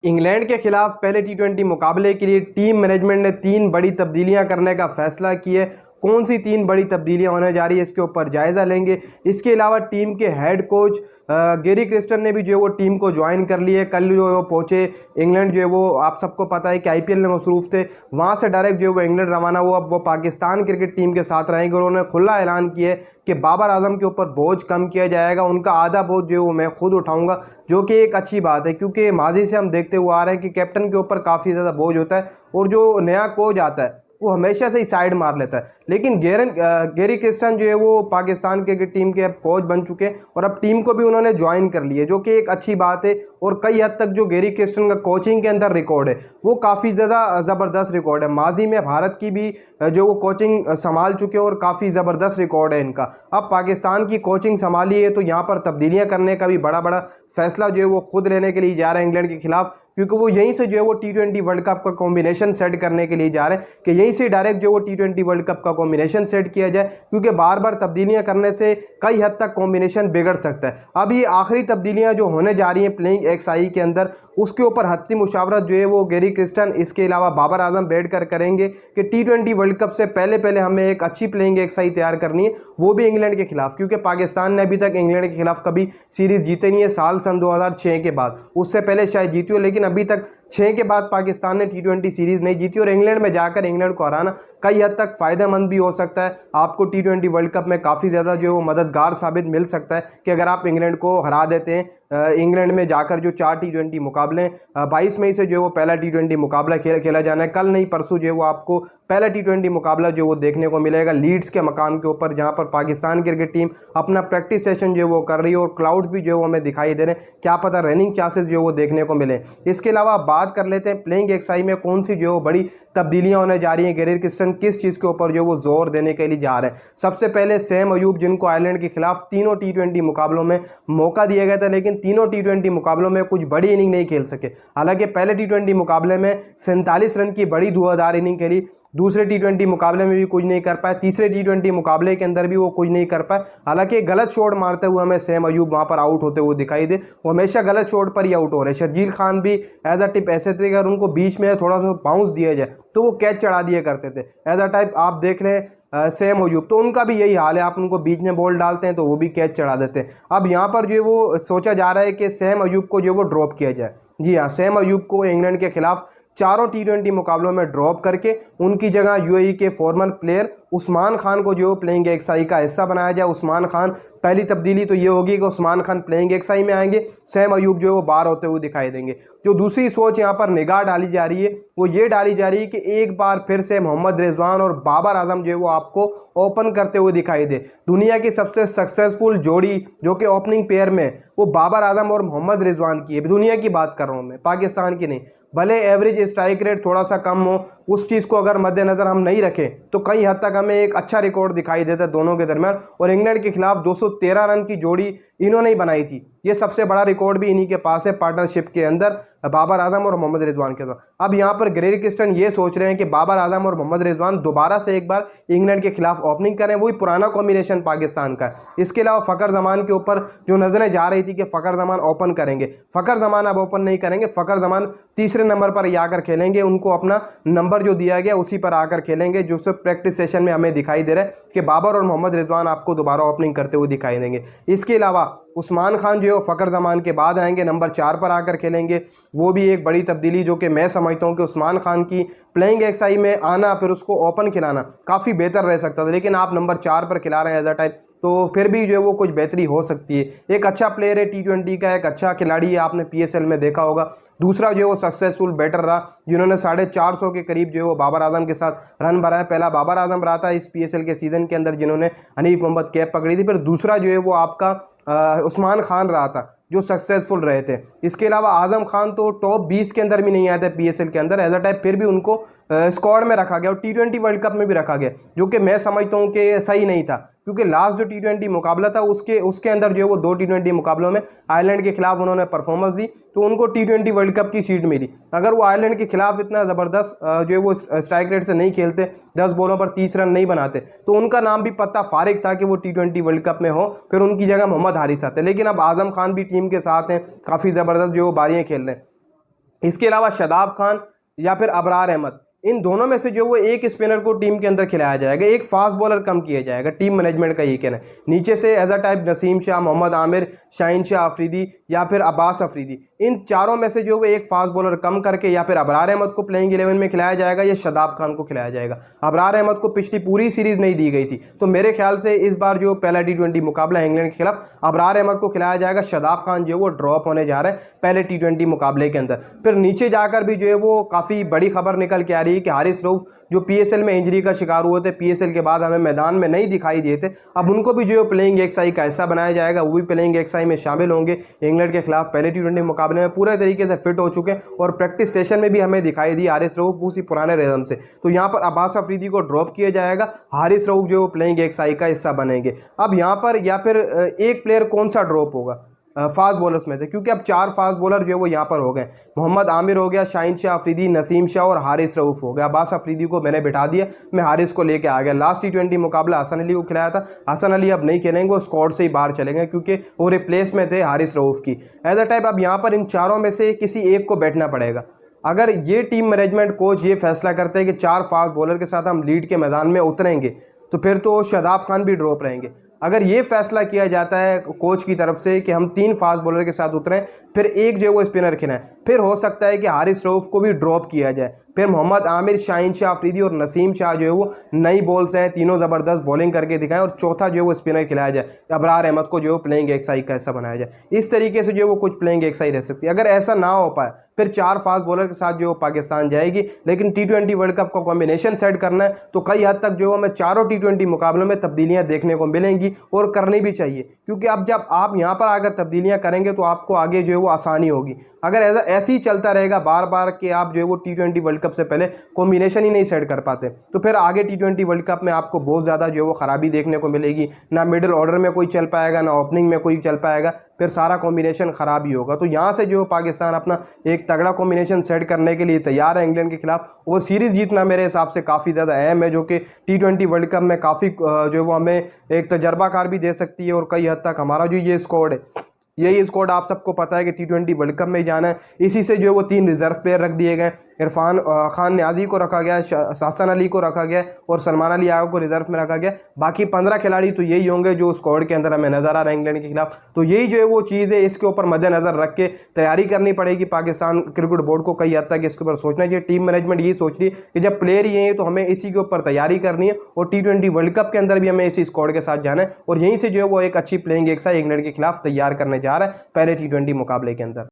England के खिलाफ पहले टी20 मुकाबले के लिए टीम मैनेजमेंट ने 3 बड़ी तब्दीलियां करने का फैसला किया है। कौन सी 3 बड़ी तब्दीलियां होने जा रही है इसके ऊपर जायज़ा लेंगे। इसके अलावा टीम के हेड कोच गैरी क्रिस्टन ने भी जो है वो टीम को ज्वाइन कर लिया है। कल जो है वो पहुंचे इंग्लैंड, जो है वो आप सबको पता है कि आईपीएल में मसरूफ़ थे, वहां से डायरेक्ट जो है वो इंग्लैंड रवाना हुआ। अब वो पाकिस्तान क्रिकेट टीम के साथ रहेंगे और उन्होंने खुला ऐलान किया है कि बाबर आजम के ऊपर बोझ कम किया जाएगा, उनका आधा बोझ जो है वो मैं खुद उठाऊंगा, जो कि एक अच्छी बात है क्योंकि माजी से हम देखते हुए आ रहे हैं कि कैप्टन के ऊपर काफ़ी ज़्यादा बोझ होता है और जो नया कोच आता है वो हमेशा से ही साइड मार लेता है। लेकिन गैरी क्रिस्टन जो है वो पाकिस्तान क्रिकेट टीम के अब कोच बन चुके हैं और अब टीम को भी उन्होंने ज्वाइन कर लिया, जो कि एक अच्छी बात है। और कई हद तक जो गैरी क्रिस्टन का कोचिंग के अंदर रिकॉर्ड है वो काफ़ी ज़्यादा ज़बरदस्त रिकॉर्ड है। माजी में भारत की भी जो वो कोचिंग संभाल चुके हैं और काफ़ी ज़बरदस्त रिकॉर्ड है इनका। अब पाकिस्तान की कोचिंग संभाली है तो यहाँ पर तब्दीलियाँ करने का भी बड़ा बड़ा फैसला जो है वो खुद लेने के लिए जा रहे हैं इंग्लैंड के खिलाफ, क्योंकि वो यहीं से जो है वो टी20 वर्ल्ड कप का कॉम्बिनेशन सेट करने के लिए जा रहे हैं कि यहीं से डायरेक्ट जो वो टी20 वर्ल्ड कप का कॉम्बिनेशन सेट किया जाए, क्योंकि बार बार तब्दीलियां करने से कई हद तक कॉम्बिनेशन बिगड़ सकता है। अब ये आखिरी तब्दीलियां जो होने जा रही हैं प्लेइंग एक्सआई के अंदर, उसके ऊपर हत्ती मुशावरत जो है वो गैरी क्रिस्टन, इसके अलावा बाबर आजम बैठ कर करेंगे कि टी20 वर्ल्ड कप से पहले पहले हमें एक अच्छी प्लेइंग एक्सआई तैयार करनी है, वो भी इंग्लैंड के खिलाफ, क्योंकि पाकिस्तान ने अभी तक इंग्लैंड के खिलाफ कभी सीरीज जीते नहीं है साल सन 2006 के बाद। उससे पहले शायद जीती हो, लेकिन अभी तक 6 के बाद पाकिस्तान ने टी20 सीरीज नहीं जीती और इंग्लैंड में जाकर इंग्लैंड को हराना कई हद तक फ़ायदेमंद भी हो सकता है। आपको टी20 वर्ल्ड कप में काफ़ी ज़्यादा जो है वो मददगार साबित मिल सकता है कि अगर आप इंग्लैंड को हरा देते हैं। इंग्लैंड में जाकर जो 4 टी20 मुकाबले 22 मई से जो है वो पहला टी20 मुकाबला खेला जाना है। कल नहीं परसों जो है वो आपको पहला टी20 मुकाबला जो वो देखने को मिलेगा लीड्स के मकाम के ऊपर, जहाँ पर पाकिस्तान क्रिकेट टीम अपना प्रैक्टिस सेशन जो है वो कर रही है और क्लाउड्स भी जो है वो हमें दिखाई दे रहे हैं। क्या पता रनिंग चांसेस जो है वो देखने को मिले। इसके अलावा बात कर लेते हैं प्लेइंग एक्सआई में कौन सी जो बड़ी तब्दीलियां होने जा रही हैं। गैरी क्रिस्टन किस चीज़ के ऊपर जो वो जोर देने के लिए जा रहे हैं। सबसे पहले सैम अयूब, जिनको आयरलैंड के खिलाफ तीनों टी20 मुकाबलों में मौका दिया गया था, लेकिन तीनों टी20 मुकाबलों में कुछ बड़ी इनिंग नहीं खेल सके। हालांकि पहले टी20 मुकाबले में 47 रन की बड़ी धुआंधार इनिंग खेली, दूसरे टी20 मुकाबले में भी कुछ नहीं कर पाए, तीसरे टी20 मुकाबले के अंदर भी वो कुछ नहीं कर पाए। हालांकि गलत शॉट मारते हुए हमें सैम अयूब वहां पर आउट होते हुए दिखाई दे, वो हमेशा गलत शॉट पर ही आउट हो रहे। शर्जील खान भी एज अ टिप ऐसे थे, अगर उनको बीच में थोड़ा सा बाउंस दिया जाए तो वो कैच चढ़ा दिया करते थे एज अ टाइप। आप देख रहे हैं सैम अयूब, तो उनका भी यही हाल है, आप उनको बीच में बॉल डालते हैं तो वो भी कैच चढ़ा देते हैं। अब यहाँ पर जो है वो सोचा जा रहा है कि सैम अयूब को जो वो ड्रॉप किया जाए। जी हाँ, सैम अयूब को इंग्लैंड के खिलाफ चारों टी20 मुकाबलों में ड्रॉप करके उनकी जगह यूएई के फॉर्मर प्लेयर उस्मान खान को जो प्लेइंग एक्सआई का हिस्सा बनाया जाए। उस्मान खान, पहली तब्दीली तो ये होगी कि उस्मान खान प्लेइंग एक्सआई में आएंगे, सैम अयूब जो है वो बाहर होते हुए दिखाई देंगे। जो दूसरी सोच यहाँ पर निगाह डाली जा रही है वो ये डाली जा रही है कि एक बार फिर से मोहम्मद रिजवान और बाबर आजम जो है वो आपको ओपन करते हुए दिखाई दे। दुनिया की सबसे सक्सेसफुल जोड़ी जो कि ओपनिंग पेयर में वो बाबर आजम और मोहम्मद रिजवान की है, दुनिया की बात कर रहा हूँ मैं, पाकिस्तान की नहीं। भले एवरेज स्ट्राइक रेट थोड़ा सा कम हो, उस चीज़ को अगर मद्देनज़र हम नहीं रखें तो कई हद तक हमें एक अच्छा रिकॉर्ड दिखाई देता है दोनों के दरमियान। और इंग्लैंड के खिलाफ 213 रन की जोड़ी इन्होंने ही बनाई थी, ये सबसे बड़ा रिकॉर्ड भी इन्हीं के पास है पार्टनरशिप के अंदर, बाबर आजम और मोहम्मद रिजवान के साथ। अब यहाँ पर गैरी क्रिस्टन ये सोच रहे हैं कि बाबर आजम और मोहम्मद रिजवान दोबारा से एक बार इंग्लैंड के खिलाफ ओपनिंग करें, वही पुराना कॉम्बिनेशन पाकिस्तान का है। इसके अलावा फ़खर जमान के ऊपर जो नजरें जा रही थी कि फ़खर जमान ओपन करेंगे, फ़खर जमान अब ओपन नहीं करेंगे। फ़खर जमान तीसरे नंबर पर ही आकर खेलेंगे, उनको अपना नंबर जो दिया गया उसी पर आकर खेलेंगे, जो सब प्रैक्टिस सेशन में हमें दिखाई दे रहा है कि बाबर और मोहम्मद रिजवान आपको दोबारा ओपनिंग करते हुए दिखाई देंगे। इसके अलावा उस्मान खान जो है फ़खर जमान के बाद आएंगे, नंबर 4 पर आकर खेलेंगे, वो भी एक बड़ी तब्दीली जो कि मैं समझता हूं कि उस्मान खान की प्लेइंग एक्सआई में आना फिर उसको ओपन खिलाना काफ़ी बेहतर रह सकता था, लेकिन आप नंबर 4 पर खिला रहे हैं एज अ टाइप, तो फिर भी जो है वो कुछ बेहतरी हो सकती है। एक अच्छा प्लेयर है टी20 का, एक अच्छा खिलाड़ी है, आपने पीएसएल में देखा होगा। दूसरा जो है वो सक्सेसफुल बैटर रहा, जिन्होंने 450 के करीब जो है वो बाबर आजम के साथ रन बनाए। पहला बाबर आजम रहा था इस पीएसएल के सीज़न के अंदर जिन्होंने हनीफ मोहम्मद कैप पकड़ी थी, फिर दूसरा जो है वो आपका उस्मान खान रहा था जो सक्सेसफुल रहे थे। इसके अलावा आजम खान तो टॉप 20 के अंदर भी नहीं आए थे पीएसएल के अंदर एज अ टाइप, फिर भी उनको स्क्वाड में रखा गया और टी20 वर्ल्ड कप में भी रखा गया, जो कि मैं समझता हूं कि सही नहीं था, क्योंकि लास्ट जो टी20 मुकाबला था उसके अंदर जो है वो 2 टी20 मुकाबलों में आयरलैंड के खिलाफ उन्होंने परफॉर्मेंस दी तो उनको टी20 वर्ल्ड कप की सीट मिली। अगर वो आयरलैंड के खिलाफ इतना ज़बरदस्त जो है वो स्ट्राइक रेट से नहीं खेलते, 10 बॉलों पर 30 रन नहीं बनाते, तो उनका नाम भी पत्ता फारिग था कि वो टी20 वर्ल्ड कप में हो, फिर उनकी जगह मोहम्मद हारिस आते। लेकिन अब आजम खान भी टीम के साथ हैं, काफ़ी ज़बरदस्त जो बारियाँ खेल रहे हैं। इसके अलावा शादाब खान या फिर अबरार अहमद, इन दोनों में से जो वो एक स्पिनर को टीम के अंदर खिलाया जाएगा, एक फास्ट बॉलर कम किया जाएगा। टीम मैनेजमेंट का ये कहना है। नीचे से as a type Naseem Shah, Mohammad Amir, Shaheen Shah Afridi या फिर अब्बास अफरीदी, इन चारों में से जो वो एक फास्ट बॉलर कम करके या फिर अबरार अहमद को प्लेइंग 11 में खिलाया जाएगा या शादाब खान को खिलाया जाएगा। अबरार अहमद को पिछली पूरी सीरीज़ नहीं दी गई थी, तो मेरे ख्याल से इस बार जो पहला T20 मुकाबला इंग्लैंड के खिलाफ अबरार अहमद को खिलाया जाएगा। शादाब खान जो वो ड्रॉप होने जा रहे हैं पहले T20 मुकाबले के अंदर। फिर नीचे जाकर भी जो है वो काफ़ी बड़ी खबर निकल के आ रही है कि हारिस रऊफ जो PSL में इंजरी का शिकार हुए थे, PSL के बाद हमें मैदान में नहीं दिखाई दिए थे, अब उनको भी जो है प्लेइंग XI का हिस्सा बनाया जाएगा। वो भी प्लेइंग XI में शामिल होंगे। इंग्लैंड के खिलाफ पहले T20 मुकाबले में पूरे तरीके से फिट हो चुके हैं और प्रैक्टिस सेशन में भी हमें दिखाई दी हारिस रऊफ उसी पुराने रिदम से। तो यहाँ पर अब्बास अफरीदी को ड्रॉप किया जाएगा, हारिस रऊफ जो प्लेइंग XI का हिस्सा बनेंगे। अब यहाँ पर या फिर एक प्लेयर कौन सा ड्रॉप होगा फास्ट बॉलर्स में थे, क्योंकि अब 4 फास्ट बॉलर जो है वो यहाँ पर हो गए। मोहम्मद आमिर हो गया, शाहीन शाह अफरीदी, नसीम शाह और हारिस रऊफ हो गया। अब्बास अफरीदी को मैंने बिठा दिया, मैं हारिस को लेके आ गया। लास्ट T20 मुकाबला हसन अली को खिलाया था, हसन अली अब नहीं खेलेंगे, वो स्क्वाड से ही बाहर चलेंगे क्योंकि वो रिप्लेस में थे हारिस रऊफ की। एज अ टाइप अब यहाँ पर इन चारों में से किसी एक को बैठना पड़ेगा। अगर ये टीम मैनेजमेंट कोच ये फैसला करते हैं कि 4 फास्ट बॉलर के साथ हम लीड के मैदान में उतरेंगे, तो फिर तो शादाब खान भी ड्रॉप रहेंगे। अगर ये फैसला किया जाता है कोच की तरफ से कि हम 3 फास्ट बॉलर के साथ उतरें, फिर एक जो है वो स्पिनर खिलाएं, फिर हो सकता है कि हारिस रऊफ को भी ड्रॉप किया जाए। फिर मोहम्मद आमिर, शाहीन शाह अफरीदी और नसीम शाह जो है वो नई बॉल से हैं, तीनों ज़बरदस्त बॉलिंग करके दिखाएं और चौथा जो है वो स्पिनर खिलाया जाए। अबरार अहमद को जो है प्लेइंग XI का हिस्सा बनाया जाए। इस तरीके से जो है वो कुछ प्लेइंग XI रह सकती है। अगर ऐसा ना हो पाए फिर 4 फास्ट बॉलर के साथ जो पाकिस्तान जाएगी। लेकिन T20 वर्ल्ड कप का कॉम्बिनेशन सेट करना है तो कई हद तक जो है हमें चारों T20 मुकाबलों में तब्दीलियां देखने को मिलेंगी और करनी भी चाहिए, क्योंकि अब जब आप यहाँ पर आकर तब्दीलियां करेंगे तो आपको आगे जो है वो आसानी होगी। अगर ऐसे ही चलता रहेगा बार बार कि आप जो है वो T20 वर्ल्ड कप से पहले कॉम्बिनेशन ही नहीं सेट कर पाते, तो फिर आगे T20 वर्ल्ड कप में आपको बहुत ज़्यादा जो है वो ख़राबी देखने को मिलेगी। ना मिडिल ऑर्डर में कोई चल पाएगा, ना ओपनिंग में कोई चल पाएगा, फिर सारा कॉम्बिनेशन ख़राब ही होगा। तो यहाँ से जो पाकिस्तान अपना एक तगड़ा कॉम्बिनेशन सेट करने के लिए तैयार है इंग्लैंड के खिलाफ, और सीरीज़ जीतना मेरे हिसाब से काफ़ी ज़्यादा अहम है, जो कि T20 वर्ल्ड कप में काफ़ी जो वो हमें एक तजर्बाकार भी दे सकती है। और कई हद तक हमारा जो ये स्क्वाड है, यही स्क्वाड आप सबको पता है कि T20 वर्ल्ड कप में ही जाना है। इसी से जो वो 3 रिजर्व प्लेयर रख दिए गए। इरफान खान न्याजी को रखा गया, हसन अली को रखा गया और सलमान अली आगा को रिजर्व में रखा गया। बाकी 15 खिलाड़ी तो यही होंगे जो स्क्वाड के अंदर हमें नज़र आ रहा है इंग्लैंड के खिलाफ। तो यही जो है वो चीज़ है, इसके ऊपर मद्देनज़र रख के तैयारी करनी पड़ेगी पाकिस्तान क्रिकेट बोर्ड को। कई हद तक इसके ऊपर सोचना चाहिए। टीम मैनेजमेंट यही सोच रही है कि जब प्लेयर ही हैं तो हमें इसी के ऊपर तैयारी करनी है, और T20 वर्ल्ड कप के अंदर भी हमें इसी स्क्वाड के साथ जाना है, और यहीं से जो है वो एक अच्छी प्लेइंग XI इंग्लैंड के खिलाफ तैयार करने जा रहा है पहले T20 मुकाबले के अंदर।